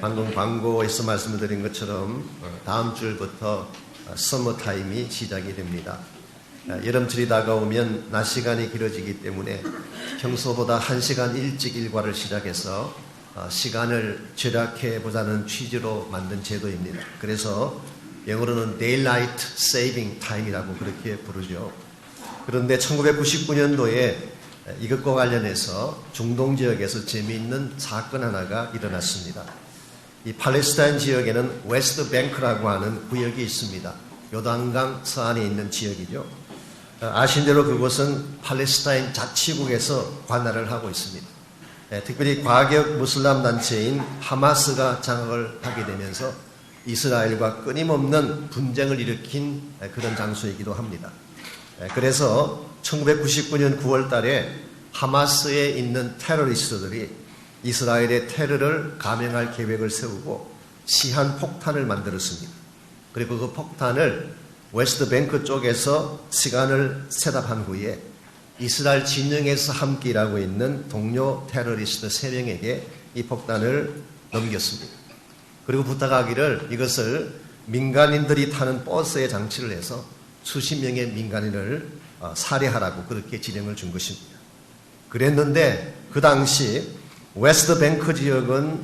방금 광고에서 말씀을 드린 것처럼 다음 주부터 서머타임이 시작이 됩니다. 여름철이 다가오면 낮 시간이 길어지기 때문에 평소보다 1시간 일찍 일과를 시작해서 시간을 절약해 보자는 취지로 만든 제도입니다. 그래서 영어로는 Daylight Saving Time이라고 그렇게 부르죠. 그런데 1999년도에 이것과 관련해서 중동 지역에서 재미있는 사건 하나가 일어났습니다. 이 팔레스타인 지역에는 웨스트 뱅크라고 하는 구역이 있습니다. 요단강 서안에 있는 지역이죠. 아신 대로 그곳은 팔레스타인 자치국에서 관할을 하고 있습니다. 특별히 과격 무슬람 단체인 하마스가 장악을 하게 되면서 이스라엘과 끊임없는 분쟁을 일으킨 그런 장소이기도 합니다. 그래서 1999년 9월 달에 하마스에 있는 테러리스트들이 이스라엘의 테러를 감행할 계획을 세우고 시한 폭탄을 만들었습니다. 그리고 그 폭탄을 웨스트 뱅크 쪽에서 시간을 셋업한 후에 이스라엘 진영에서 함께 일하고 있는 동료 테러리스트 3명에게 이 폭탄을 넘겼습니다. 그리고 부탁하기를 이것을 민간인들이 타는 버스에 장치를 해서 수십 명의 민간인을 살해하라고 그렇게 지령을 준 것입니다. 그랬는데 그 당시 웨스트 뱅크 지역은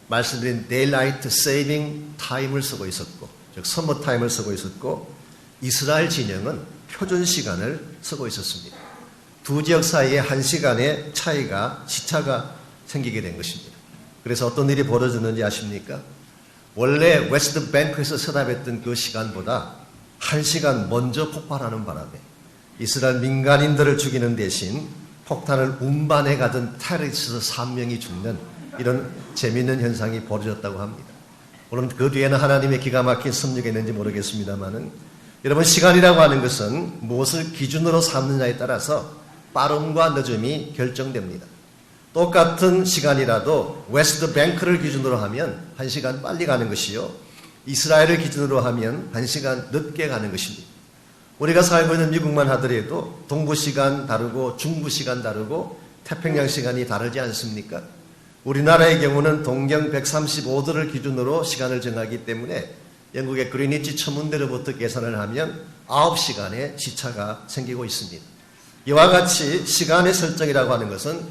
말씀드린 Daylight Saving Time을 쓰고 있었고, 즉 서머 타임을 쓰고 있었고, 이스라엘 진영은 표준 시간을 쓰고 있었습니다. 두 지역 사이에 1시간의 차이가 시차가 생기게 된 것입니다. 그래서 어떤 일이 벌어졌는지 아십니까? 원래 웨스트 뱅크에서 서답했던 그 시간보다 1시간 먼저 폭발하는 바람에 이스라엘 민간인들을 죽이는 대신 폭탄을 운반해 가던 테러리스트 3명이 죽는 이런 재미있는 현상이 벌어졌다고 합니다. 물론 그 뒤에는 하나님의 기가 막힌 섭리가 있는지 모르겠습니다만은 여러분, 시간이라고 하는 것은 무엇을 기준으로 삼느냐에 따라서 빠름과 늦음이 결정됩니다. 똑같은 시간이라도 웨스트 뱅크를 기준으로 하면 1시간 빨리 가는 것이요, 이스라엘을 기준으로 하면 1시간 늦게 가는 것입니다. 우리가 살고 있는 미국만 하더라도 동부 시간 다르고 중부 시간 다르고 태평양 시간이 다르지 않습니까? 우리나라의 경우는 동경 135도를 기준으로 시간을 정하기 때문에 영국의 그리니치 천문대로부터 계산을 하면 9시간의 시차가 생기고 있습니다. 이와 같이 시간의 설정이라고 하는 것은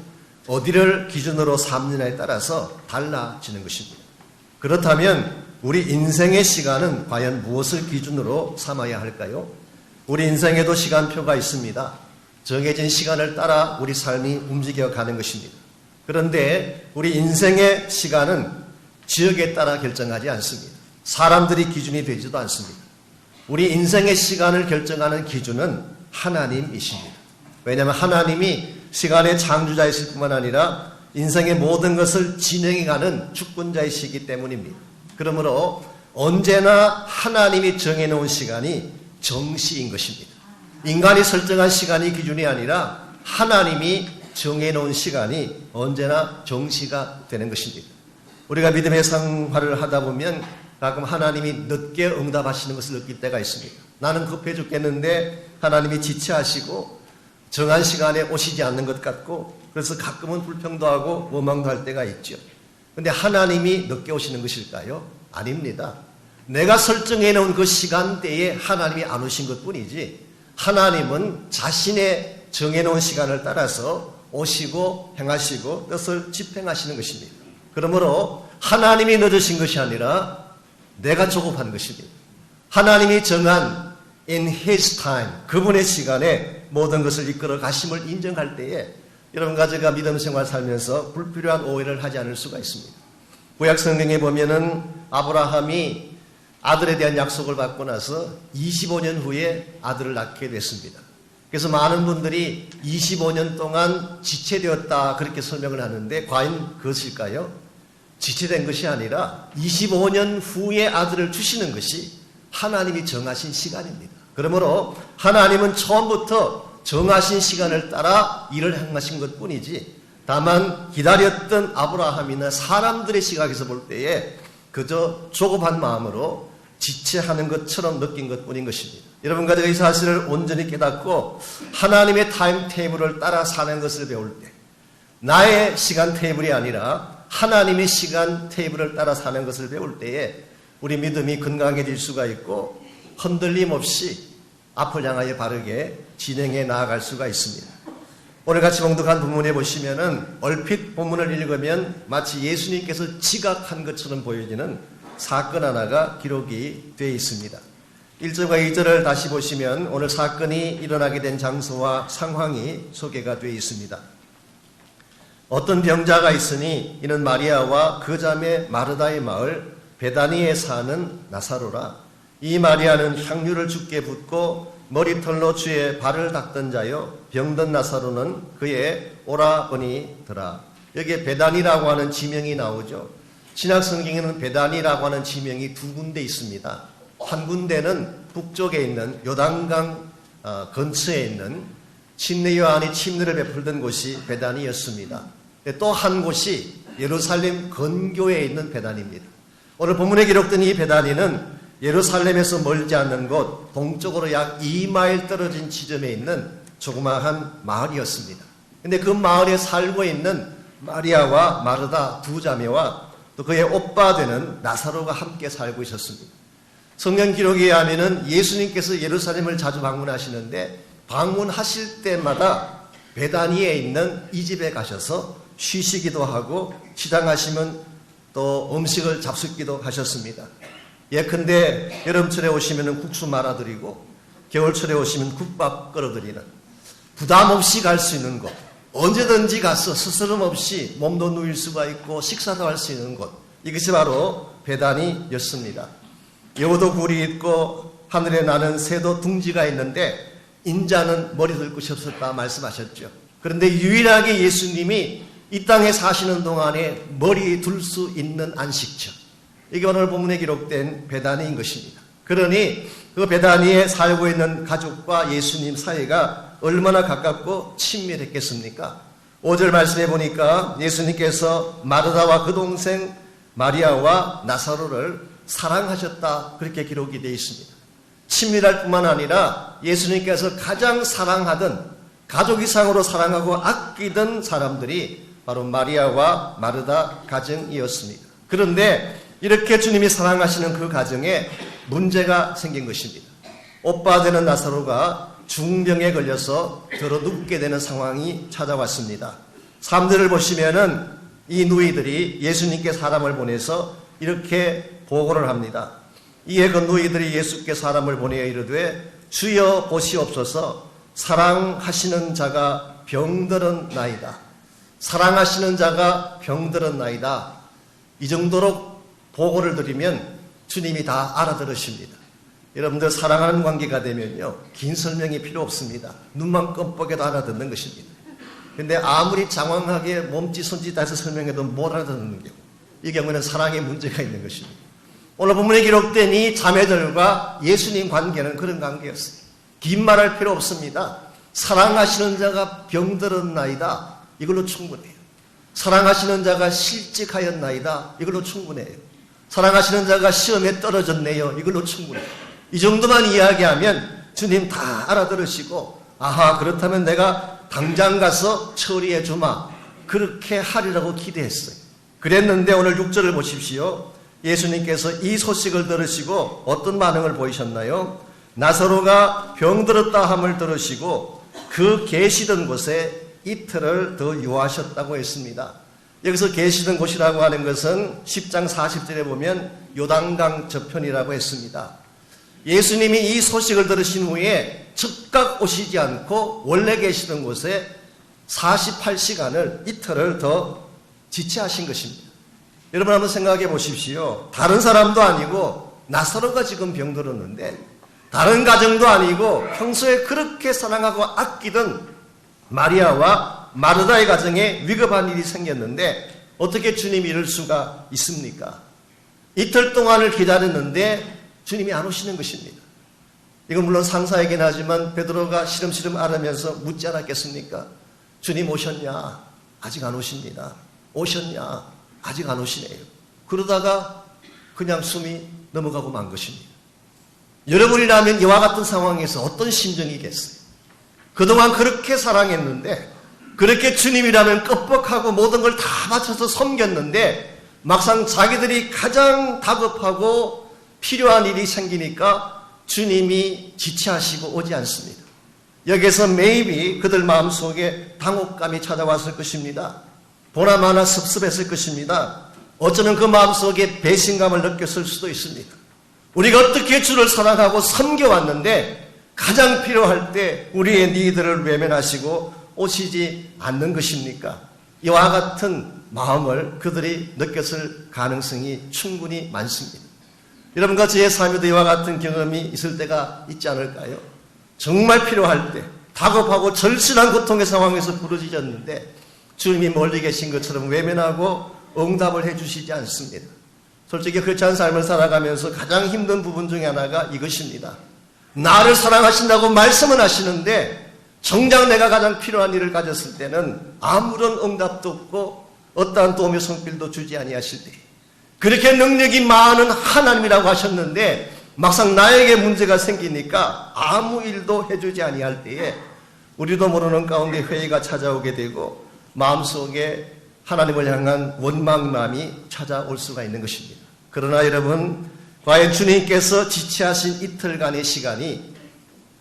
어디를 기준으로 삼느냐에 따라서 달라지는 것입니다. 그렇다면 우리 인생의 시간은 과연 무엇을 기준으로 삼아야 할까요? 우리 인생에도 시간표가 있습니다. 정해진 시간을 따라 우리 삶이 움직여가는 것입니다. 그런데 우리 인생의 시간은 지역에 따라 결정하지 않습니다. 사람들이 기준이 되지도 않습니다. 우리 인생의 시간을 결정하는 기준은 하나님이십니다. 왜냐하면 하나님이 시간의 창조자이실 뿐만 아니라 인생의 모든 것을 진행해가는 주권자이시기 때문입니다. 그러므로 언제나 하나님이 정해놓은 시간이 정시인 것입니다. 인간이 설정한 시간이 기준이 아니라 하나님이 정해놓은 시간이 언제나 정시가 되는 것입니다. 우리가 믿음의 생활을 하다 보면 가끔 하나님이 늦게 응답하시는 것을 느낄 때가 있습니다. 나는 급해 죽겠는데 하나님이 지체하시고 정한 시간에 오시지 않는 것 같고, 그래서 가끔은 불평도 하고 원망도 할 때가 있죠. 그런데 하나님이 늦게 오시는 것일까요? 아닙니다. 내가 설정해 놓은 그 시간대에 하나님이 안 오신 것뿐이지, 하나님은 자신의 정해놓은 시간을 따라서 오시고 행하시고 뜻을 집행하시는 것입니다. 그러므로 하나님이 늦으신 것이 아니라 내가 조급한 것입니다. 하나님이 정한 in His time, 그분의 시간에 모든 것을 이끌어 가심을 인정할 때에 여러분과 제가 믿음 생활 살면서 불필요한 오해를 하지 않을 수가 있습니다. 구약 성경에 보면은 아브라함이 아들에 대한 약속을 받고 나서 25년 후에 아들을 낳게 됐습니다. 그래서 많은 분들이 25년 동안 지체되었다 그렇게 설명을 하는데 과연 그것일까요? 지체된 것이 아니라 25년 후에 아들을 주시는 것이 하나님이 정하신 시간입니다. 그러므로 하나님은 처음부터 정하신 시간을 따라 일을 행하신 것뿐이지, 다만 기다렸던 아브라함이나 사람들의 시각에서 볼 때에 그저 조급한 마음으로 지체하는 것처럼 느낀 것뿐인 것입니다. 여러분과 제가 이 사실을 온전히 깨닫고 하나님의 타임 테이블을 따라 사는 것을 배울 때 나의 시간 테이블이 아니라 하나님의 시간 테이블을 따라 사는 것을 배울 때에 우리 믿음이 건강해질 수가 있고 흔들림 없이 앞을 향하여 바르게 진행해 나아갈 수가 있습니다. 오늘 같이 봉독한 본문에 보시면은 얼핏 본문을 읽으면 마치 예수님께서 지각한 것처럼 보여지는 사건 하나가 기록이 되어 있습니다. 1절과 2절을 다시 보시면 오늘 사건이 일어나게 된 장소와 상황이 소개가 되어 있습니다. 어떤 병자가 있으니 이는 마리아와 그 자매 마르다의 마을 베다니에 사는 나사로라. 이 마리아는 향유를 주께 붓고 머리털로 주의 발을 닦던 자요 병든 나사로는 그의 오라버니더라. 여기에 베다니라고 하는 지명이 나오죠. 신약 성경에는 베다니라고 하는 지명이 두 군데 있습니다. 한 군데는 북쪽에 있는 요단강 근처에 있는 침례 요한이 침례를 베풀던 곳이 베다니였습니다. 또 한 곳이 예루살렘 근교에 있는 베다니입니다. 오늘 본문에 기록된 이 베다니는 예루살렘에서 멀지 않는 곳 동쪽으로 약 2마일 떨어진 지점에 있는 조그마한 마을이었습니다. 그런데 그 마을에 살고 있는 마리아와 마르다 두 자매와 또 그의 오빠 되는 나사로가 함께 살고 있었습니다. 성경 기록에 의하면 예수님께서 예루살렘을 자주 방문하시는데 방문하실 때마다 베다니에 있는 이 집에 가셔서 쉬시기도 하고 시장하시면 또 음식을 잡숫기도 하셨습니다. 예컨대 여름철에 오시면 국수 말아드리고 겨울철에 오시면 국밥 끓여드리는 부담 없이 갈 수 있는 곳, 언제든지 가서 스스럼 없이 몸도 누일 수가 있고 식사도 할 수 있는 곳, 이것이 바로 베다니였습니다. 여우도 굴이 있고 하늘에 나는 새도 둥지가 있는데 인자는 머리 들 곳이 없었다 말씀하셨죠. 그런데 유일하게 예수님이 이 땅에 사시는 동안에 머리 둘 수 있는 안식처, 이게 오늘 본문에 기록된 베다니인 것입니다. 그러니 그 베다니에 살고 있는 가족과 예수님 사이가 얼마나 가깝고 친밀했겠습니까? 5절 말씀해 보니까 예수님께서 마르다와 그 동생 마리아와 나사로를 사랑하셨다, 그렇게 기록이 되어 있습니다. 친밀할 뿐만 아니라 예수님께서 가장 사랑하던, 가족 이상으로 사랑하고 아끼던 사람들이 바로 마리아와 마르다 가정이었습니다. 그런데 이렇게 주님이 사랑하시는 그 가정에 문제가 생긴 것입니다. 오빠 되는 나사로가 중병에 걸려서 들어 눕게 되는 상황이 찾아왔습니다. 3절을 보시면은 이 누이들이 예수님께 사람을 보내서 이렇게 보고를 합니다. 이에 그 누이들이 예수께 사람을 보내어 이르되 주여 보시옵소서, 사랑하시는 자가 병들은 나이다. 사랑하시는 자가 병들은 나이다. 이 정도로 보고를 드리면 주님이 다 알아들으십니다. 여러분들 사랑하는 관계가 되면요, 긴 설명이 필요 없습니다. 눈만 껌뻑여도 알아듣는 것입니다. 그런데 아무리 장황하게 몸짓 손짓 해서 설명해도 못 알아듣는 경우, 이 경우는 사랑에 문제가 있는 것입니다. 오늘 본문에 기록된 이 자매들과 예수님 관계는 그런 관계였어요. 긴 말할 필요 없습니다. 사랑하시는 자가 병들었나이다, 이걸로 충분해요. 사랑하시는 자가 실직하였나이다, 이걸로 충분해요. 사랑하시는 자가 시험에 떨어졌네요, 이걸로 충분해요. 이 정도만 이야기하면 주님 다 알아들으시고, 아하, 그렇다면 내가 당장 가서 처리해 주마, 그렇게 하리라고 기대했어요. 그랬는데 오늘 6절을 보십시오. 예수님께서 이 소식을 들으시고 어떤 반응을 보이셨나요? 나사로가 병들었다 함을 들으시고 그 계시던 곳에 이틀을 더 유하셨다고 했습니다. 여기서 계시던 곳이라고 하는 것은 10장 40절에 보면 요단강 저편이라고 했습니다. 예수님이 이 소식을 들으신 후에 즉각 오시지 않고 원래 계시던 곳에 48시간을 이틀을 더 지체하신 것입니다. 여러분 한번 생각해 보십시오. 다른 사람도 아니고 나사로가 지금 병들었는데, 다른 가정도 아니고 평소에 그렇게 사랑하고 아끼던 마리아와 마르다의 가정에 위급한 일이 생겼는데 어떻게 주님이 이럴 수가 있습니까? 이틀 동안을 기다렸는데 주님이 안 오시는 것입니다. 이건 물론 상사이긴 하지만 베드로가 시름시름 앓으면서 묻지 않았겠습니까? 주님 오셨냐? 아직 안 오십니다. 오셨냐? 아직 안 오시네요. 그러다가 그냥 숨이 넘어가고 만 것입니다. 여러분이라면 이와 같은 상황에서 어떤 심정이겠어요? 그동안 그렇게 사랑했는데 그렇게 주님이라면 껍벅하고 모든 걸 다 바쳐서 섬겼는데 막상 자기들이 가장 다급하고 필요한 일이 생기니까 주님이 지체하시고 오지 않습니다. 여기서 maybe 그들 마음속에 당혹감이 찾아왔을 것입니다. 보나마나 섭섭했을 것입니다. 어쩌면 그 마음속에 배신감을 느꼈을 수도 있습니다. 우리가 어떻게 주를 사랑하고 섬겨왔는데 가장 필요할 때 우리의 니들을 외면하시고 오시지 않는 것입니까? 이와 같은 마음을 그들이 느꼈을 가능성이 충분히 많습니다. 여러분과 저의 삶에도 이와 같은 경험이 있을 때가 있지 않을까요? 정말 필요할 때 다급하고 절실한 고통의 상황에서 부르짖었는데 주님이 멀리 계신 것처럼 외면하고 응답을 해주시지 않습니다. 솔직히 그렇지 않은 삶을 살아가면서 가장 힘든 부분 중에 하나가 이것입니다. 나를 사랑하신다고 말씀은 하시는데 정작 내가 가장 필요한 일을 가졌을 때는 아무런 응답도 없고 어떠한 도움의 손길도 주지 아니하실 때, 그렇게 능력이 많은 하나님이라고 하셨는데 막상 나에게 문제가 생기니까 아무 일도 해주지 아니할 때에 우리도 모르는 가운데 회의가 찾아오게 되고 마음속에 하나님을 향한 원망감이 찾아올 수가 있는 것입니다. 그러나 여러분, 과연 주님께서 지체하신 이틀간의 시간이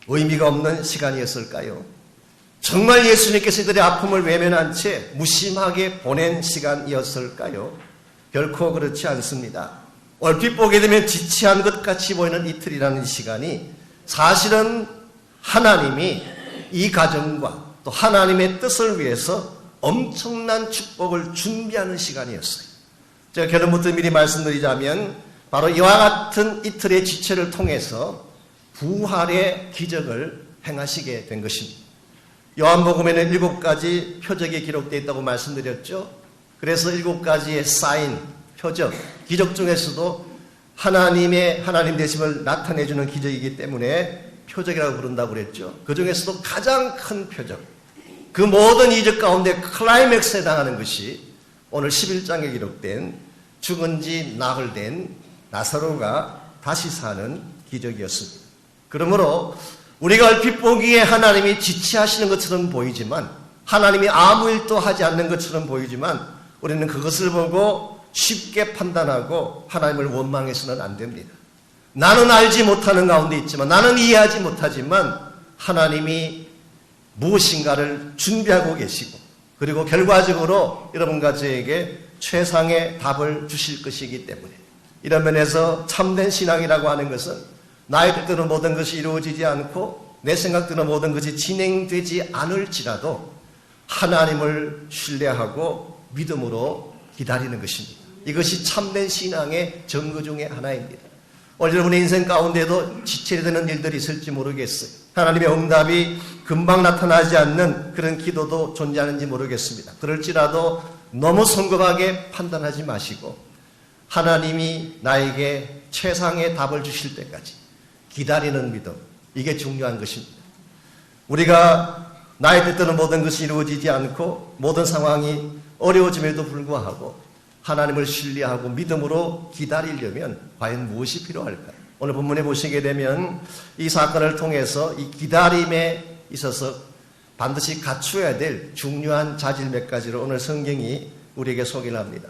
의미가 없는 시간이었을까요? 정말 예수님께서 이들의 아픔을 외면한 채 무심하게 보낸 시간이었을까요? 결코 그렇지 않습니다. 얼핏 보게 되면 지체한 것 같이 보이는 이틀이라는 시간이 사실은 하나님이 이 가정과 또 하나님의 뜻을 위해서 엄청난 축복을 준비하는 시간이었어요. 제가 결론부터 미리 말씀드리자면 바로 이와 같은 이틀의 지체를 통해서 부활의 기적을 행하시게 된 것입니다. 요한복음에는 7가지 표적이 기록되어 있다고 말씀드렸죠. 그래서 7가지의 사인, 표적, 기적 중에서도 하나님의 하나님 되심을 나타내주는 기적이기 때문에 표적이라고 부른다고 그랬죠. 그 중에서도 가장 큰 표적, 그 모든 이적 가운데 클라이맥스에 해당하는 것이 오늘 11장에 기록된 죽은 지 나흘 된 나사로가 다시 사는 기적이었습니다. 그러므로 우리가 얼핏 보기에 하나님이 지체하시는 것처럼 보이지만, 하나님이 아무 일도 하지 않는 것처럼 보이지만 우리는 그것을 보고 쉽게 판단하고 하나님을 원망해서는 안 됩니다. 나는 알지 못하는 가운데 있지만, 나는 이해하지 못하지만 하나님이 무엇인가를 준비하고 계시고, 그리고 결과적으로 여러분과 저에게 최상의 답을 주실 것이기 때문에, 이런 면에서 참된 신앙이라고 하는 것은 나의 뜻대로 모든 것이 이루어지지 않고 내 생각대로 모든 것이 진행되지 않을지라도 하나님을 신뢰하고 믿음으로 기다리는 것입니다. 이것이 참된 신앙의 증거 중에 하나입니다. 오늘 여러분의 인생 가운데도 지체되는 일들이 있을지 모르겠어요. 하나님의 응답이 금방 나타나지 않는 그런 기도도 존재하는지 모르겠습니다. 그럴지라도 너무 성급하게 판단하지 마시고 하나님이 나에게 최상의 답을 주실 때까지 기다리는 믿음, 이게 중요한 것입니다. 우리가 나의 뜻대로 모든 것이 이루어지지 않고 모든 상황이 어려워짐에도 불구하고 하나님을 신뢰하고 믿음으로 기다리려면 과연 무엇이 필요할까요? 오늘 본문에 보시게 되면 이 사건을 통해서 이 기다림에 있어서 반드시 갖추어야 될 중요한 자질 몇 가지를 오늘 성경이 우리에게 소개를 합니다.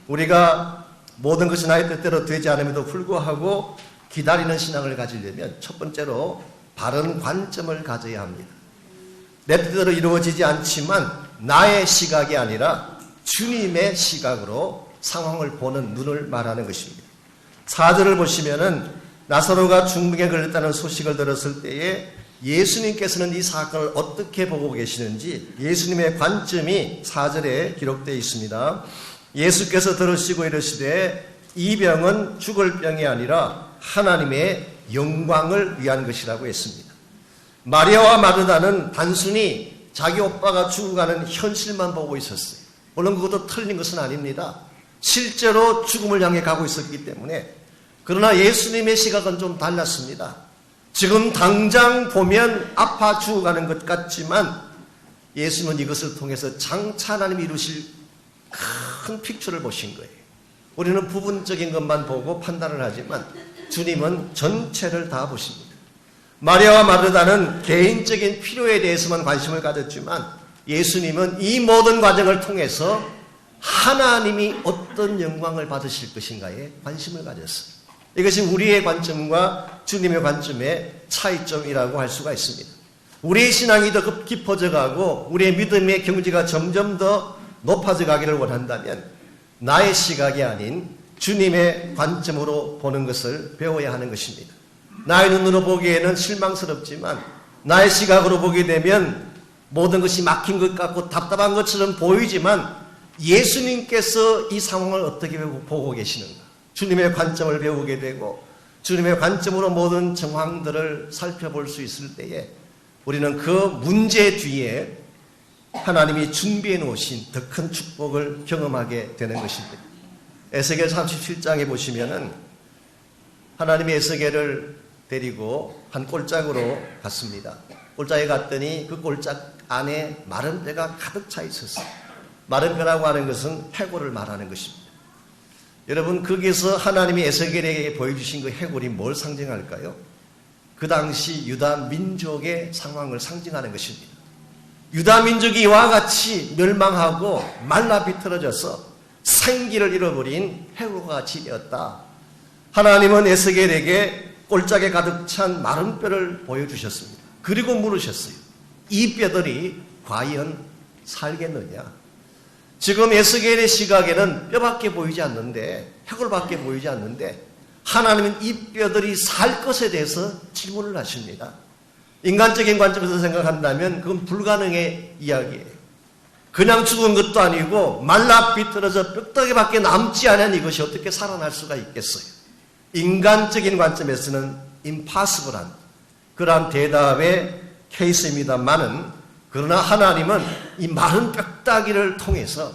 우리가 모든 것이 나의 뜻대로 되지 않음에도 불구하고 기다리는 신앙을 가지려면 첫 번째로 바른 관점을 가져야 합니다. 내 뜻대로 이루어지지 않지만 나의 시각이 아니라 주님의 시각으로 상황을 보는 눈을 말하는 것입니다. 4절을 보시면은 나사로가 중풍에 걸렸다는 소식을 들었을 때에 예수님께서는 이 사건을 어떻게 보고 계시는지 예수님의 관점이 4절에 기록되어 있습니다. 예수께서 들으시고 이르시되 이 병은 죽을 병이 아니라 하나님의 영광을 위한 것이라고 했습니다. 마리아와 마르다는 단순히 자기 오빠가 죽어가는 현실만 보고 있었어요. 물론 그것도 틀린 것은 아닙니다. 실제로 죽음을 향해 가고 있었기 때문에. 그러나 예수님의 시각은 좀 달랐습니다. 지금 당장 보면 아파 죽어가는 것 같지만 예수님은 이것을 통해서 장차 하나님이 이루실 큰 픽처를 보신 거예요. 우리는 부분적인 것만 보고 판단을 하지만 주님은 전체를 다 보십니다. 마리아와 마르다는 개인적인 필요에 대해서만 관심을 가졌지만 예수님은 이 모든 과정을 통해서 하나님이 어떤 영광을 받으실 것인가에 관심을 가졌어요. 이것이 우리의 관점과 주님의 관점의 차이점이라고 할 수가 있습니다. 우리의 신앙이 더 깊어져 가고 우리의 믿음의 경지가 점점 더 높아져 가기를 원한다면 나의 시각이 아닌 주님의 관점으로 보는 것을 배워야 하는 것입니다. 나의 눈으로 보기에는 실망스럽지만 나의 시각으로 보게 되면 모든 것이 막힌 것 같고 답답한 것처럼 보이지만 예수님께서 이 상황을 어떻게 보고 계시는가? 주님의 관점을 배우게 되고 주님의 관점으로 모든 정황들을 살펴볼 수 있을 때에 우리는 그 문제 뒤에 하나님이 준비해 놓으신 더 큰 축복을 경험하게 되는 것입니다. 에스겔 37장에 보시면은 하나님이 에스겔을 데리고 한 꼴짝으로 갔습니다. 꼴짝에 갔더니 그 꼴짝 안에 마른 뼈가 가득 차 있었어요. 마른 뼈라고 하는 것은 해골을 말하는 것입니다. 여러분, 거기서 하나님이 에스겔에게 보여주신 그 해골이 뭘 상징할까요? 그 당시 유다 민족의 상황을 상징하는 것입니다. 유다 민족이 이와 같이 멸망하고 말라 비틀어져서 생기를 잃어버린 해골과 같이 되었다. 하나님은 에스겔에게 꼴짝에 가득 찬 마른 뼈를 보여주셨습니다. 그리고 물으셨어요. 이 뼈들이 과연 살겠느냐? 지금 에스겔의 시각에는 뼈밖에 보이지 않는데, 해골밖에 보이지 않는데 하나님은 이 뼈들이 살 것에 대해서 질문을 하십니다. 인간적인 관점에서 생각한다면 그건 불가능의 이야기예요. 그냥 죽은 것도 아니고 말라 비틀어져 뼈다귀밖에 남지 않은 이것이 어떻게 살아날 수가 있겠어요? 인간적인 관점에서는 impossible한 그러한 대답의 케이스입니다만은, 그러나 하나님은 이 마른 뼈다귀를 통해서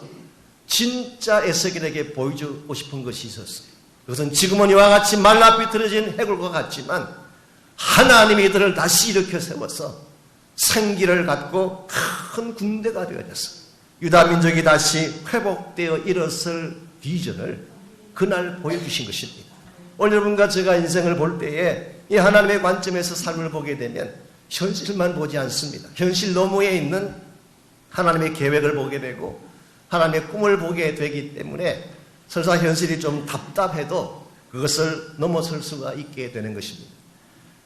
진짜 에스겔에게 보여주고 싶은 것이 있었어요. 그것은 지금은 이와 같이 말라 비틀어진 해골과 같지만 하나님이 이들을 다시 일으켜 세워서 생기를 갖고 큰 군대가 되어졌어요. 유다 민족이 다시 회복되어 일어설 비전을 그날 보여주신 것입니다. 오늘 여러분과 제가 인생을 볼 때에 이 하나님의 관점에서 삶을 보게 되면 현실만 보지 않습니다. 현실 너머에 있는 하나님의 계획을 보게 되고 하나님의 꿈을 보게 되기 때문에 설사 현실이 좀 답답해도 그것을 넘어설 수가 있게 되는 것입니다.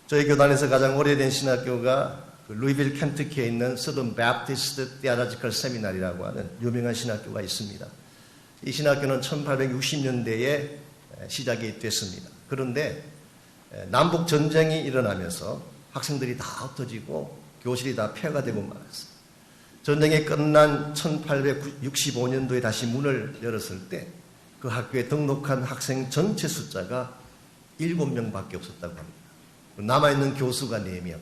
저희 교단에서 가장 오래된 신학교가 루이빌 켄터키에 있는 서던 베프티스트 디아라지컬 세미나리라고 하는 유명한 신학교가 있습니다. 이 신학교는 1860년대에 시작이 됐습니다. 그런데 남북 전쟁이 일어나면서 학생들이 다 흩어지고 교실이 다 폐허가 되고 말았어요. 전쟁이 끝난 1865년도에 다시 문을 열었을 때 그 학교에 등록한 학생 전체 숫자가 7명밖에 없었다고 합니다. 남아있는 교수가 4명.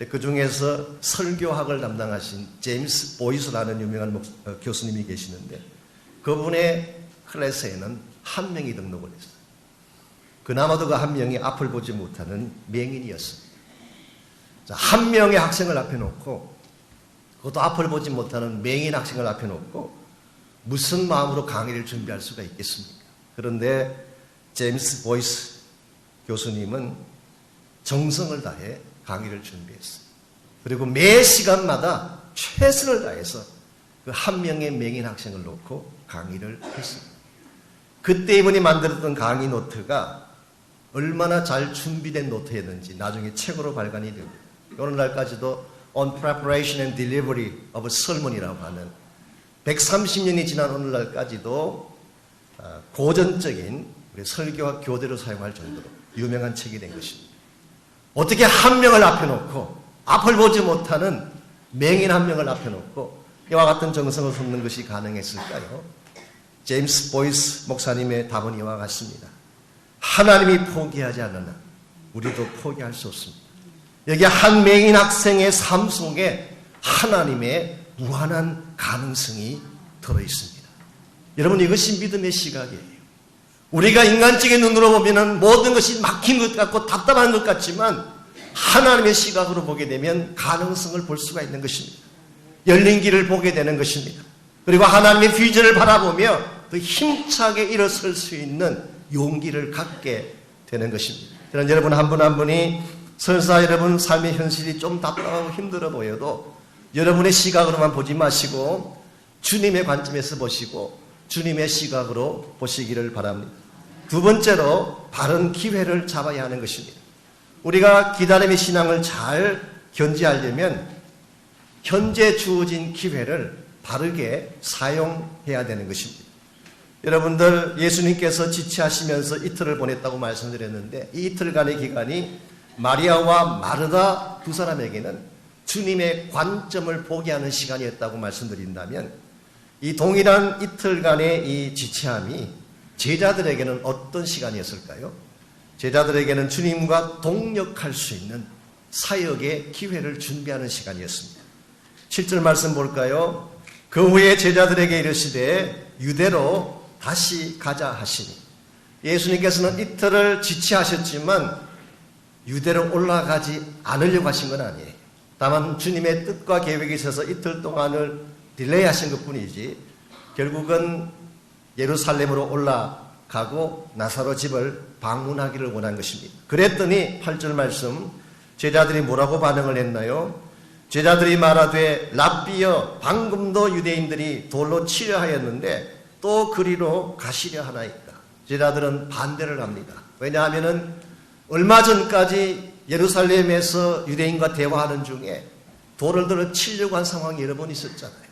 그 중에서 설교학을 담당하신 제임스 보이스라는 유명한 교수님이 계시는데 그분의 클래스에는 1명이 등록을 했어요. 그나마도 그 1명이 앞을 보지 못하는 맹인이었습니다. 자, 1명의 학생을 앞에 놓고 그것도 앞을 보지 못하는 맹인 학생을 앞에 놓고 무슨 마음으로 강의를 준비할 수가 있겠습니까? 그런데 제임스 보이스 교수님은 정성을 다해 강의를 준비했어요. 그리고 매 시간마다 최선을 다해서 그 1명의 맹인 학생을 놓고 강의를 했습니다. 그때 이분이 만들었던 강의 노트가 얼마나 잘 준비된 노트였는지 나중에 책으로 발간이 됩니다. 오늘날까지도 On Preparation and Delivery of a Sermon이라고 하는 130년이 지난 오늘날까지도 고전적인 우리 설교와 교대로 사용할 정도로 유명한 책이 된 것입니다. 어떻게 1명을 앞에 놓고 앞을 보지 못하는 맹인 1명을 앞에 놓고 이와 같은 정성을 쏟는 것이 가능했을까요? 제임스 보이스 목사님의 답은 이와 같습니다. 하나님이 포기하지 않으나 우리도 포기할 수 없습니다. 여기 한 맹인 학생의 삶 속에 하나님의 무한한 가능성이 들어있습니다. 여러분, 이것이 믿음의 시각이에요. 우리가 인간적인 눈으로 보면 모든 것이 막힌 것 같고 답답한 것 같지만 하나님의 시각으로 보게 되면 가능성을 볼 수가 있는 것입니다. 열린 길을 보게 되는 것입니다. 그리고 하나님의 비전을 바라보며 더 힘차게 일어설 수 있는 용기를 갖게 되는 것입니다. 그런 여러분 한 분 한 분이 설사 여러분 삶의 현실이 좀 답답하고 힘들어 보여도 여러분의 시각으로만 보지 마시고 주님의 관점에서 보시고 주님의 시각으로 보시기를 바랍니다. 두 번째로 바른 기회를 잡아야 하는 것입니다. 우리가 기다림의 신앙을 잘 견지하려면 현재 주어진 기회를 바르게 사용해야 되는 것입니다. 여러분들 예수님께서 지체하시면서 이틀을 보냈다고 말씀드렸는데 이 이틀간의 기간이 마리아와 마르다 두 사람에게는 주님의 관점을 보게 하는 시간이었다고 말씀드린다면 이 동일한 이틀간의 이 지체함이 제자들에게는 어떤 시간이었을까요? 제자들에게는 주님과 동역할 수 있는 사역의 기회를 준비하는 시간이었습니다. 7절 말씀 볼까요? 그 후에 제자들에게 이르시되 유대로 다시 가자 하시니 예수님께서는 이틀을 지체하셨지만 유대로 올라가지 않으려고 하신 건 아니에요. 다만 주님의 뜻과 계획이 있어서 이틀 동안을 딜레이하신 것뿐이지 결국은 예루살렘으로 올라가고 나사로 집을 방문하기를 원한 것입니다. 그랬더니 8절 말씀 제자들이 뭐라고 반응을 했나요? 제자들이 말하되 랍비여 방금도 유대인들이 돌로 치려 하였는데 또 그리로 가시려 하나이까. 제자들은 반대를 합니다. 왜냐하면 얼마 전까지 예루살렘에서 유대인과 대화하는 중에 돌을 들어 치려고 한 상황이 여러 번 있었잖아요.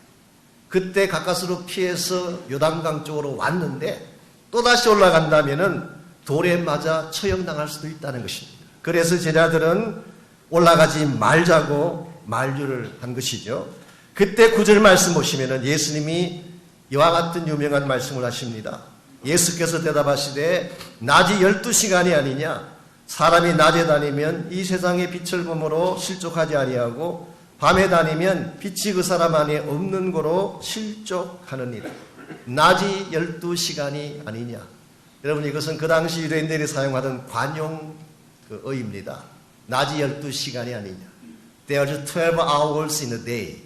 그때 가까스로 피해서 요단강 쪽으로 왔는데 또다시 올라간다면 돌에 맞아 처형당할 수도 있다는 것입니다. 그래서 제자들은 올라가지 말자고 만류를 한 것이죠. 그때 9절 말씀 보시면 예수님이 이와 같은 유명한 말씀을 하십니다. 예수께서 대답하시되 낮이 12시간이 아니냐 사람이 낮에 다니면 이 세상의 빛을 보므로 실족하지 아니하고 밤에 다니면 빛이 그 사람 안에 없는 거로 실족하느니라. 낮이 12시간이 아니냐. 여러분 이것은 그 당시 유대인들이 사용하던 관용 어입니다. 낮이 12시간이 아니냐. There's 12 hours in a day.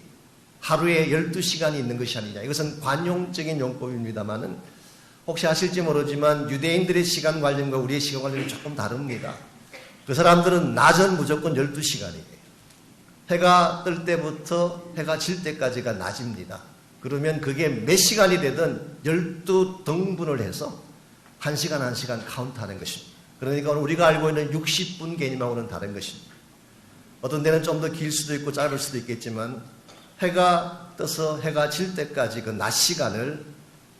하루에 12시간이 있는 것이 아니냐. 이것은 관용적인 용법입니다만은 혹시 아실지 모르지만 유대인들의 시간 관념과 우리의 시간 관념이 조금 다릅니다. 그 사람들은 낮은 무조건 12시간이에요. 해가 뜰 때부터 해가 질 때까지가 낮입니다. 그러면 그게 몇 시간이 되든 12등분을 해서 1시간 1시간 카운트하는 것입니다. 그러니까 우리가 알고 있는 60분 개념하고는 다른 것입니다. 어떤 데는 좀 더 길 수도 있고 짧을 수도 있겠지만 해가 떠서 해가 질 때까지 그 낮 시간을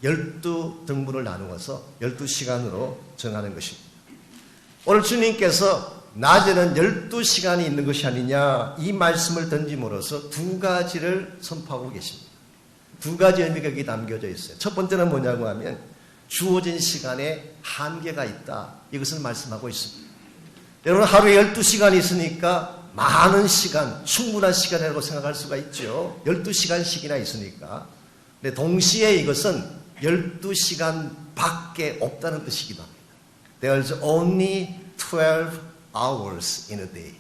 12등분을 나누어서 12시간으로 정하는 것입니다. 오늘 주님께서 낮에는 12시간이 있는 것이 아니냐 이 말씀을 던짐으로써 두 가지를 선포하고 계십니다. 두 가지 의미가 여기 담겨져 있어요. 첫 번째는 뭐냐고 하면 주어진 시간에 한계가 있다. 이것을 말씀하고 있습니다. 여러분 하루에 12시간이 있으니까 많은 시간, 충분한 시간이라고 생각할 수가 있죠. 12시간씩이나 있으니까. 근데 동시에 이것은 12시간 밖에 없다는 뜻이기도 합니다. There's only 12 hours in a day.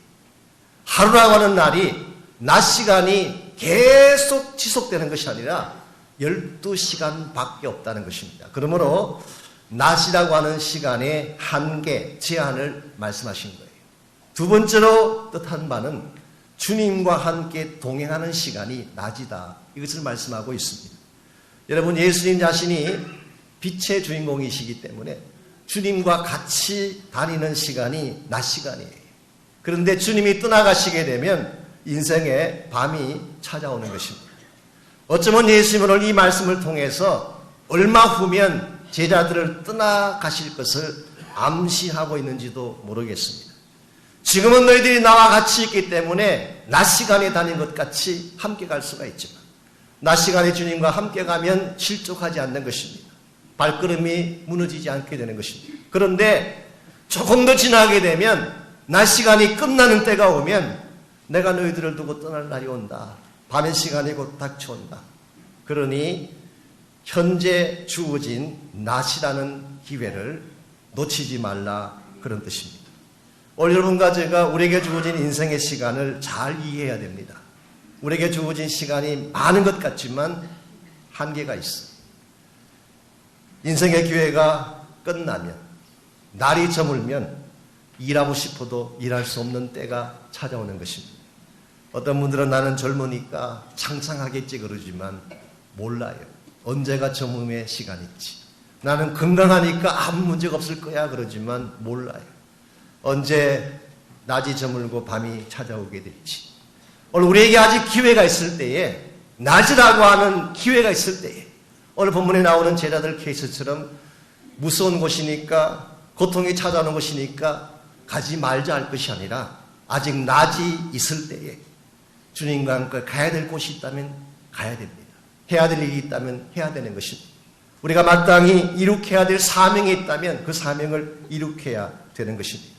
하루라고 하는 날이 낮 시간이 계속 지속되는 것이 아니라 12시간 밖에 없다는 것입니다. 그러므로 낮이라고 하는 시간의 한계, 제한을 말씀하신 거예요. 두 번째로 뜻한 바는 주님과 함께 동행하는 시간이 낮이다. 이것을 말씀하고 있습니다. 여러분 예수님 자신이 빛의 주인공이시기 때문에 주님과 같이 다니는 시간이 낮 시간이에요. 그런데 주님이 떠나가시게 되면 인생의 밤이 찾아오는 것입니다. 어쩌면 예수님은 오늘 이 말씀을 통해서 얼마 후면 제자들을 떠나가실 것을 암시하고 있는지도 모르겠습니다. 지금은 너희들이 나와 같이 있기 때문에 낮 시간에 다닌 것 같이 함께 갈 수가 있지만 낮 시간에 주님과 함께 가면 실족하지 않는 것입니다. 발걸음이 무너지지 않게 되는 것입니다. 그런데 조금 더 지나게 되면 낮 시간이 끝나는 때가 오면 내가 너희들을 두고 떠날 날이 온다. 밤의 시간이 곧 닥쳐온다. 그러니 현재 주어진 낮이라는 기회를 놓치지 말라 그런 뜻입니다. 오늘 여러분과 제가 우리에게 주어진 인생의 시간을 잘 이해해야 됩니다. 우리에게 주어진 시간이 많은 것 같지만 한계가 있어. 인생의 기회가 끝나면 날이 저물면 일하고 싶어도 일할 수 없는 때가 찾아오는 것입니다. 어떤 분들은 나는 젊으니까 창창하겠지 그러지만 몰라요. 언제가 젊음의 시간일지. 나는 건강하니까 아무 문제가 없을 거야 그러지만 몰라요. 언제 낮이 저물고 밤이 찾아오게 될지. 오늘 우리에게 아직 기회가 있을 때에, 낮이라고 하는 기회가 있을 때에, 오늘 본문에 나오는 제자들 케이스처럼 무서운 곳이니까, 고통이 찾아오는 곳이니까 가지 말자 할 것이 아니라 아직 낮이 있을 때에 주님과 함께 가야 될 곳이 있다면 가야 됩니다. 해야 될 일이 있다면 해야 되는 것입니다. 우리가 마땅히 이룩해야 될 사명이 있다면 그 사명을 이룩해야 되는 것입니다.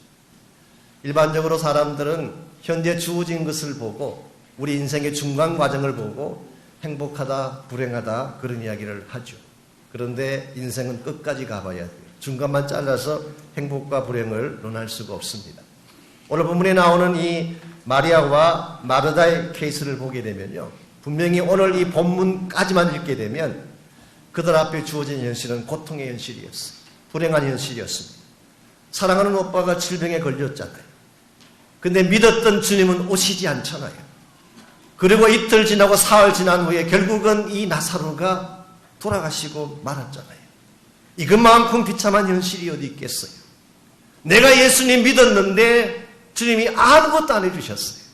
일반적으로 사람들은 현재 주어진 것을 보고 우리 인생의 중간 과정을 보고 행복하다, 불행하다 그런 이야기를 하죠. 그런데 인생은 끝까지 가봐야 돼요. 중간만 잘라서 행복과 불행을 논할 수가 없습니다. 오늘 본문에 나오는 이 마리아와 마르다의 케이스를 보게 되면요, 분명히 오늘 이 본문까지만 읽게 되면 그들 앞에 주어진 현실은 고통의 현실이었어요. 불행한 현실이었습니다. 사랑하는 오빠가 질병에 걸렸잖아요. 근데 믿었던 주님은 오시지 않잖아요. 그리고 이틀 지나고 사흘 지난 후에 결국은 이 나사로가 돌아가시고 말았잖아요. 이것만큼 비참한 현실이 어디 있겠어요. 내가 예수님 믿었는데 주님이 아무것도 안 해주셨어요.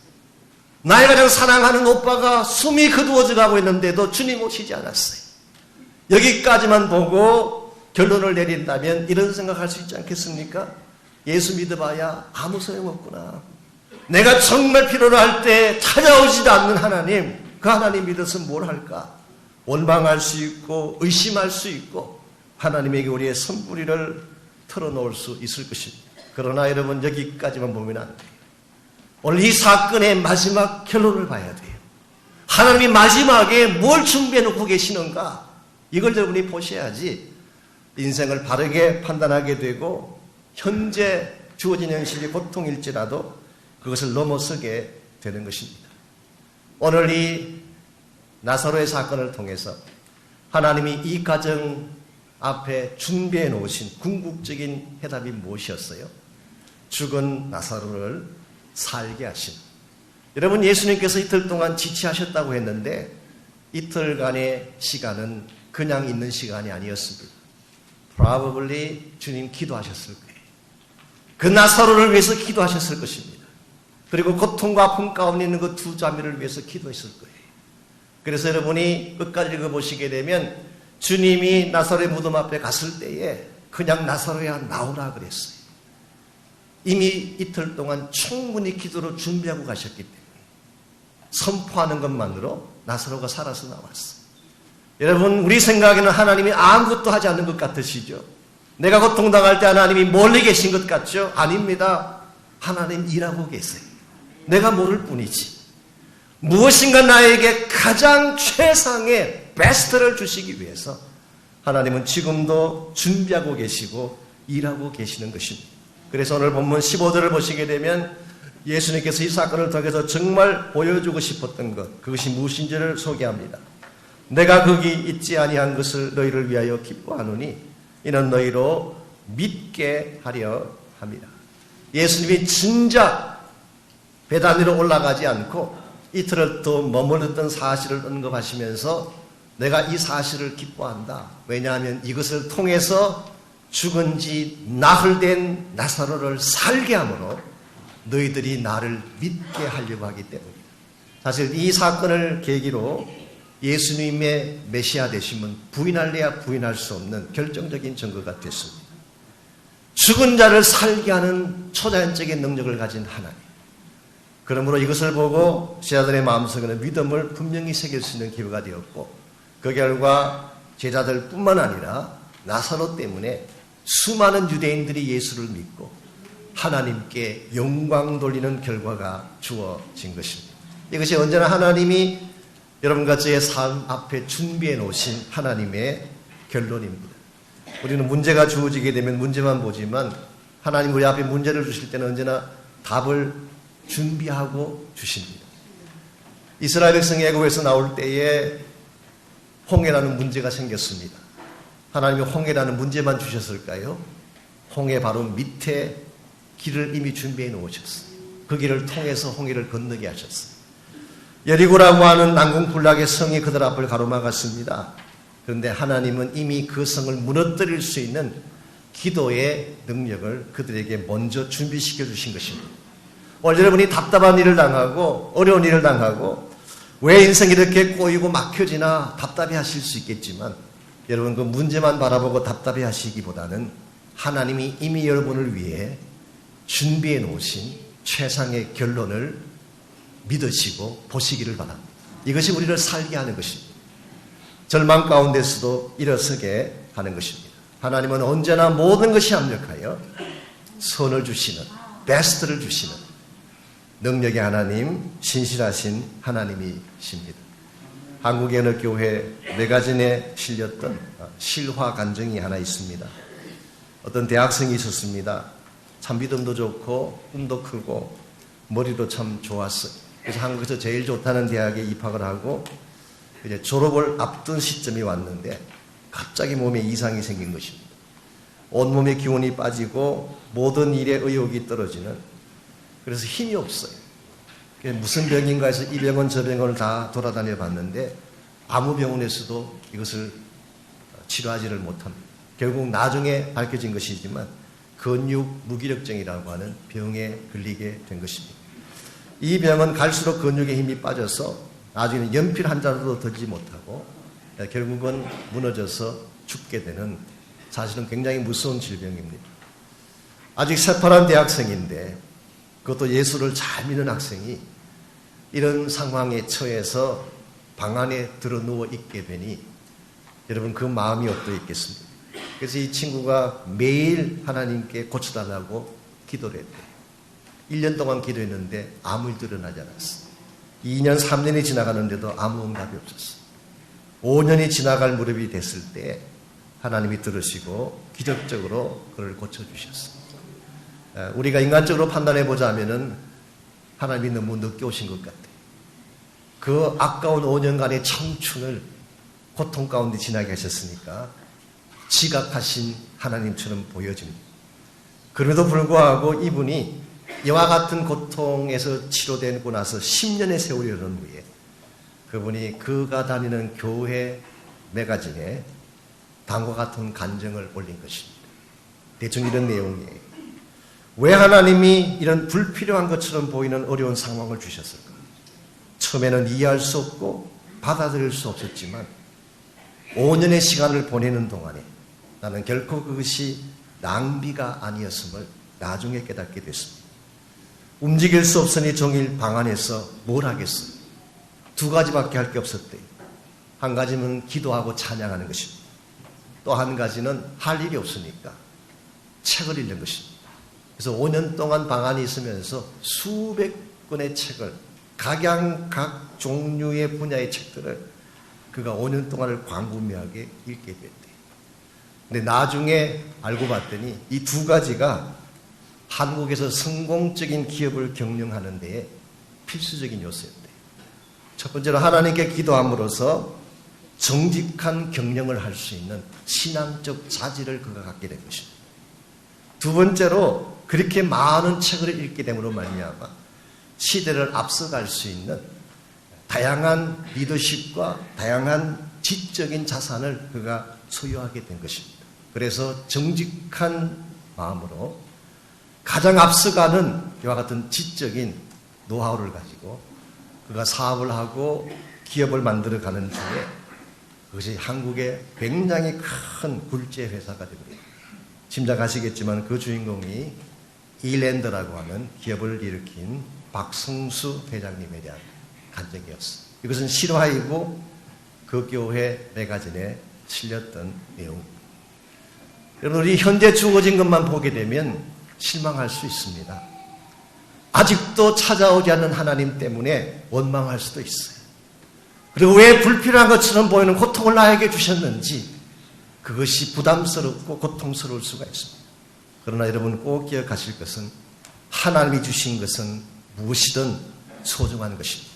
나의 가장 사랑하는 오빠가 숨이 거두어져 가고 있는데도 주님 오시지 않았어요. 여기까지만 보고 결론을 내린다면 이런 생각할 수 있지 않겠습니까? 예수 믿어봐야 아무 소용없구나. 내가 정말 필요로 할 때 찾아오지도 않는 하나님, 그 하나님 믿어서 뭘 할까? 원망할 수 있고 의심할 수 있고 하나님에게 우리의 선뿌리를 털어놓을 수 있을 것입니다. 그러나 여러분, 여기까지만 보면 안 돼요. 오늘 이 사건의 마지막 결론을 봐야 돼요. 하나님이 마지막에 뭘 준비해 놓고 계시는가? 이걸 여러분이 보셔야지 인생을 바르게 판단하게 되고 현재 주어진 현실이 고통일지라도 그것을 넘어서게 되는 것입니다. 오늘 이 나사로의 사건을 통해서 하나님이 이 가정 앞에 준비해 놓으신 궁극적인 해답이 무엇이었어요? 죽은 나사로를 살게 하신. 여러분, 예수님께서 이틀 동안 지치하셨다고 했는데 이틀간의 시간은 그냥 있는 시간이 아니었습니다. probably 주님 기도하셨을 거예요. 그 나사로를 위해서 기도하셨을 것입니다. 그리고 고통과 아픔 가운데 있는 그 두 자매를 위해서 기도했을 거예요. 그래서 여러분이 끝까지 읽어보시게 되면 주님이 나사로의 무덤 앞에 갔을 때에 그냥 나사로야 나오라 그랬어요. 이미 이틀 동안 충분히 기도로 준비하고 가셨기 때문에 선포하는 것만으로 나사로가 살아서 나왔어요. 여러분, 우리 생각에는 하나님이 아무것도 하지 않는 것 같으시죠? 내가 고통당할 때 하나님이 멀리 계신 것 같죠? 아닙니다. 하나님 일하고 계세요. 내가 모를 뿐이지. 무엇인가 나에게 가장 최상의 베스트를 주시기 위해서 하나님은 지금도 준비하고 계시고 일하고 계시는 것입니다. 그래서 오늘 본문 15절을 보시게 되면 예수님께서 이 사건을 통해서 정말 보여주고 싶었던 것, 그것이 무엇인지를 소개합니다. 내가 거기 있지 아니한 것을 너희를 위하여 기뻐하노니 이는 너희로 믿게 하려 합니다. 예수님이 진작 베단 위로 올라가지 않고 이틀을 더 머물렀던 사실을 언급하시면서 내가 이 사실을 기뻐한다. 왜냐하면 이것을 통해서 죽은 지 나흘 된 나사로를 살게 함으로 너희들이 나를 믿게 하려고 하기 때문이다. 사실 이 사건을 계기로 예수님의 메시아 되심은 부인할래야 부인할 수 없는 결정적인 증거가 됐습니다. 죽은 자를 살게 하는 초자연적인 능력을 가진 하나님. 그러므로 이것을 보고 제자들의 마음속에는 믿음을 분명히 새길 수 있는 기회가 되었고 그 결과 제자들뿐만 아니라 나사로 때문에 수많은 유대인들이 예수를 믿고 하나님께 영광 돌리는 결과가 주어진 것입니다. 이것이 언제나 하나님이 여러분과 저의 삶 앞에 준비해 놓으신 하나님의 결론입니다. 우리는 문제가 주어지게 되면 문제만 보지만 하나님 우리 앞에 문제를 주실 때는 언제나 답을 준비하고 주십니다. 이스라엘 백성이 애굽에서 나올 때에 홍해라는 문제가 생겼습니다. 하나님이 홍해라는 문제만 주셨을까요? 홍해 바로 밑에 길을 이미 준비해 놓으셨어요. 그 길을 통해서 홍해를 건너게 하셨어요. 여리고라고 하는 난공불락의 성이 그들 앞을 가로막았습니다. 그런데 하나님은 이미 그 성을 무너뜨릴 수 있는 기도의 능력을 그들에게 먼저 준비시켜 주신 것입니다. 오늘 여러분이 답답한 일을 당하고 어려운 일을 당하고 왜 인생이 이렇게 꼬이고 막혀지나 답답해 하실 수 있겠지만 여러분 그 문제만 바라보고 답답해 하시기보다는 하나님이 이미 여러분을 위해 준비해 놓으신 최상의 결론을 믿으시고 보시기를 바랍니다. 이것이 우리를 살게 하는 것입니다. 절망 가운데서도 일어서게 하는 것입니다. 하나님은 언제나 모든 것이 합력하여 선을 주시는, 베스트를 주시는 능력의 하나님, 신실하신 하나님이십니다. 한국의 어느 교회 매거진에 실렸던 실화 간증이 하나 있습니다. 어떤 대학생이 있었습니다. 참 믿음도 좋고 꿈도 크고 머리도 참 좋았어요. 그래서 한국에서 제일 좋다는 대학에 입학을 하고 이제 졸업을 앞둔 시점이 왔는데 갑자기 몸에 이상이 생긴 것입니다. 온몸의 기운이 빠지고 모든 일에 의욕이 떨어지는, 그래서 힘이 없어요. 무슨 병인가 해서 이 병원 저 병원을 다 돌아다녀 봤는데 아무 병원에서도 이것을 치료하지를 못합니다. 결국 나중에 밝혀진 것이지만 근육 무기력증이라고 하는 병에 걸리게 된 것입니다. 이 병은 갈수록 근육의 힘이 빠져서 나중에는 연필 한 자루도 들지 못하고 결국은 무너져서 죽게 되는, 사실은 굉장히 무서운 질병입니다. 아직 새파란 대학생인데 그것도 예수를 잘 믿는 학생이 이런 상황에 처해서 방 안에 들어 누워 있게 되니 여러분 그 마음이 어떠했겠습니까? 그래서 이 친구가 매일 하나님께 고쳐달라고 기도를 했대요. 1년 동안 기도했는데 아무 일도 일어나지 않았어요. 2년, 3년이 지나가는데도 아무 응답이 없었어요. 5년이 지나갈 무렵이 됐을 때 하나님이 들으시고 기적적으로 그를 고쳐주셨어요. 우리가 인간적으로 판단해 보자면은 하나님이 너무 늦게 오신 것 같아요. 그 아까운 5년간의 청춘을 고통 가운데 지나게 하셨으니까 지각하신 하나님처럼 보여집니다. 그럼에도 불구하고 이분이 이와 같은 고통에서 치료되고 나서 10년의 세월이 흐른 후에 그분이 그가 다니는 교회 매거진에 다음과 같은 간증을 올린 것입니다. 대충 이런 내용이에요. 왜 하나님이 이런 불필요한 것처럼 보이는 어려운 상황을 주셨을까? 처음에는 이해할 수 없고 받아들일 수 없었지만 5년의 시간을 보내는 동안에 나는 결코 그것이 낭비가 아니었음을 나중에 깨닫게 됐습니다. 움직일 수 없으니 종일 방 안에서 뭘 하겠어요? 두 가지밖에 할 게 없었대요. 한 가지는 기도하고 찬양하는 것입니다. 또 한 가지는 할 일이 없으니까 책을 읽는 것입니다. 그래서 5년 동안 방 안에 있으면서 수백 권의 책을, 각양 종류의 분야의 책들을 그가 5년 동안을 광범위하게 읽게 됐대요. 근데 나중에 알고 봤더니 이 두 가지가 한국에서 성공적인 기업을 경영하는 데에 필수적인 요소였대요. 첫 번째로 하나님께 기도함으로써 정직한 경영을 할 수 있는 신앙적 자질을 그가 갖게 된 것입니다. 두 번째로 그렇게 많은 책을 읽게 됨으로 말미암아 시대를 앞서갈 수 있는 다양한 리더십과 다양한 지적인 자산을 그가 소유하게 된 것입니다. 그래서 정직한 마음으로 가장 앞서가는 이와 같은 지적인 노하우를 가지고 그가 사업을 하고 기업을 만들어가는 중에 그것이 한국의 굉장히 큰 굴제 회사가 됩니다. 짐작하시겠지만 그 주인공이 이랜드라고 하는 기업을 일으킨 박성수 회장님에 대한 간증이었어요. 이것은 실화이고 그 교회 매거진에 실렸던 내용입니다. 여러분, 우리 현재 주어진 것만 보게 되면 실망할 수 있습니다. 아직도 찾아오지 않는 하나님 때문에 원망할 수도 있어요. 그리고 왜 불필요한 것처럼 보이는 고통을 나에게 주셨는지 그것이 부담스럽고 고통스러울 수가 있습니다. 그러나 여러분 꼭 기억하실 것은 하나님이 주신 것은 무엇이든 소중한 것입니다.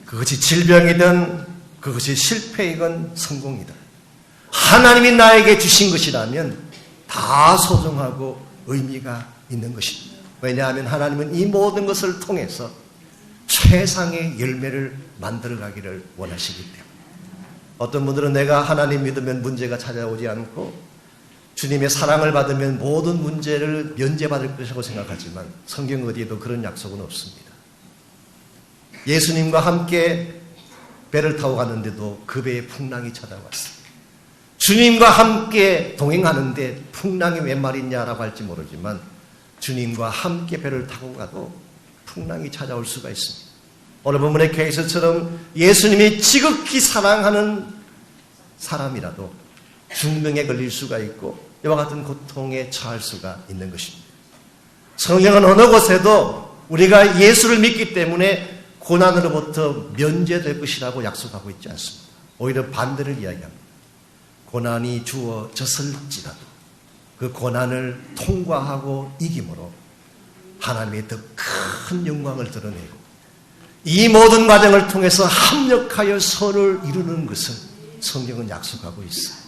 그것이 질병이든 그것이 실패이건 성공이든 하나님이 나에게 주신 것이라면 다 소중하고 의미가 있는 것입니다. 왜냐하면 하나님은 이 모든 것을 통해서 최상의 열매를 만들어가기를 원하시기 때문에 어떤 분들은 내가 하나님 믿으면 문제가 찾아오지 않고 주님의 사랑을 받으면 모든 문제를 면제받을 것이라고 생각하지만 성경 어디에도 그런 약속은 없습니다. 예수님과 함께 배를 타고 갔는데도 그 배에 풍랑이 찾아왔어요. 주님과 함께 동행하는데 풍랑이 웬 말이냐라고 할지 모르지만 주님과 함께 배를 타고 가도 풍랑이 찾아올 수가 있습니다. 오늘 본문의 케이스처럼 예수님이 지극히 사랑하는 사람이라도 중병에 걸릴 수가 있고 이와 같은 고통에 처할 수가 있는 것입니다. 성경은 어느 곳에도 우리가 예수를 믿기 때문에 고난으로부터 면제될 것이라고 약속하고 있지 않습니다. 오히려 반대를 이야기합니다. 고난이 주어졌을지라도 그 고난을 통과하고 이김으로 하나님의 더 큰 영광을 드러내고 이 모든 과정을 통해서 합력하여 선을 이루는 것을 성경은 약속하고 있어요.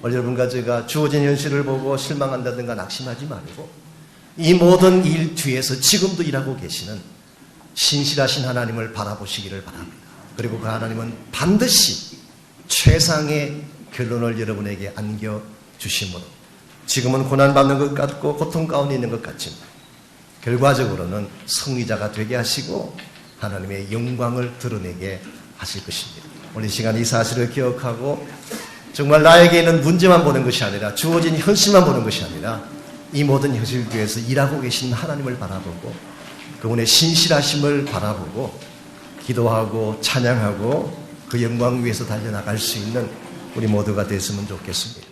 오늘 여러분과 제가 주어진 현실을 보고 실망한다든가 낙심하지 말고 이 모든 일 뒤에서 지금도 일하고 계시는 신실하신 하나님을 바라보시기를 바랍니다. 그리고 그 하나님은 반드시 최상의 결론을 여러분에게 안겨주심으로 지금은 고난받는 것 같고 고통 가운데 있는 것 같지만 결과적으로는 승리자가 되게 하시고 하나님의 영광을 드러내게 하실 것입니다. 오늘 이 시간 이 사실을 기억하고 정말 나에게 있는 문제만 보는 것이 아니라 주어진 현실만 보는 것이 아니라 이 모든 현실 뒤에서 일하고 계신 하나님을 바라보고 그분의 신실하심을 바라보고 기도하고 찬양하고 그 영광 위에서 달려나갈 수 있는 우리 모두가 됐으면 좋겠습니다.